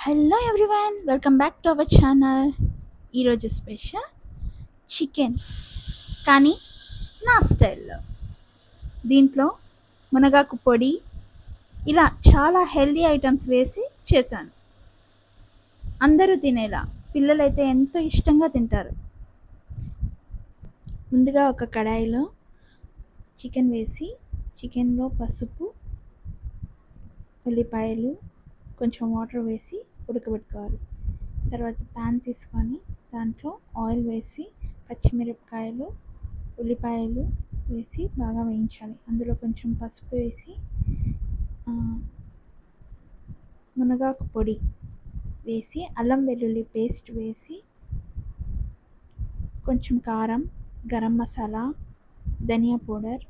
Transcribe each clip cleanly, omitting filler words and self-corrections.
Hello everyone, welcome back to our channel. ఈరోజు special chicken, కానీ నా స్టైల్లో. దీంట్లో మునగాకు పొడి, ఇలా చాలా హెల్దీ ఐటమ్స్ వేసి చేశాను. అందరూ తినేలా, పిల్లలైతే ఎంతో ఇష్టంగా తింటారు. ముందుగా ఒక కడాయిలో చికెన్ వేసి, చికెన్లో పసుపు, ఉల్లిపాయలు, కొంచెం వాటర్ వేసి ఉడకబెట్టుకోవాలి. తర్వాత ప్యాన్ తీసుకొని దాంట్లో ఆయిల్ వేసి పచ్చిమిరపకాయలు, ఉల్లిపాయలు వేసి బాగా వేయించాలి. అందులో కొంచెం పసుపు వేసి మునగాకు పొడి వేసి, అల్లం వెల్లుల్లి పేస్ట్ వేసి, కొంచెం కారం, గరం మసాలా, ధనియా పౌడర్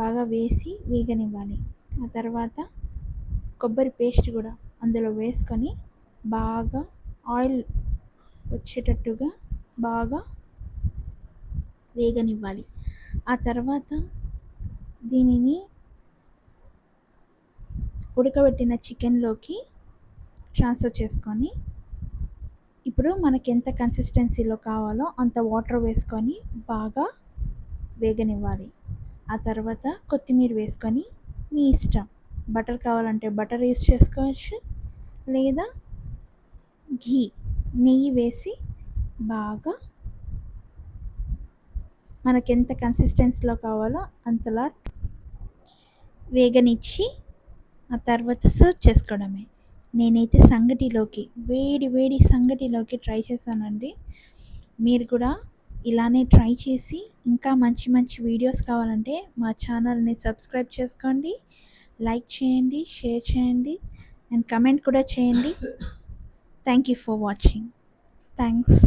బాగా వేసి వేగనివ్వాలి. ఆ తర్వాత కొబ్బరి పేస్ట్ కూడా అందులో వేసుకొని బాగా ఆయిల్ వచ్చేటట్టుగా బాగా వేగనివ్వాలి. ఆ తర్వాత దీనిని ఉడకబెట్టిన చికెన్లోకి ట్రాన్స్ఫర్ చేసుకొని, ఇప్పుడు మనకి ఎంత కన్సిస్టెన్సీలో కావాలో అంత వాటర్ వేసుకొని బాగా వేగనివ్వాలి. ఆ తర్వాత కొత్తిమీర వేసుకొని మీ ఇష్టం, బటర్ కావాలంటే బటర్ యూస్ చేసుకోవచ్చు, లేదా నెయ్యి వేసి బాగా మనకెంత కన్సిస్టెన్సీలో కావాలో అంతలా వేగనిచ్చి ఆ తర్వాత సర్వ్ చేసుకోవడమే. నేనైతే సంగటిలోకి, వేడి వేడి సంగటిలోకి ట్రై చేశానండి. మీరు కూడా ఇలానే ట్రై చేసి, ఇంకా మంచి మంచి వీడియోస్ కావాలంటే మా ఛానల్ని సబ్స్క్రైబ్ చేసుకోండి, లైక్ చేయండి, షేర్ చేయండి అండ్ కమెంట్ కూడా చేయండి. Thank you for watching. Thanks.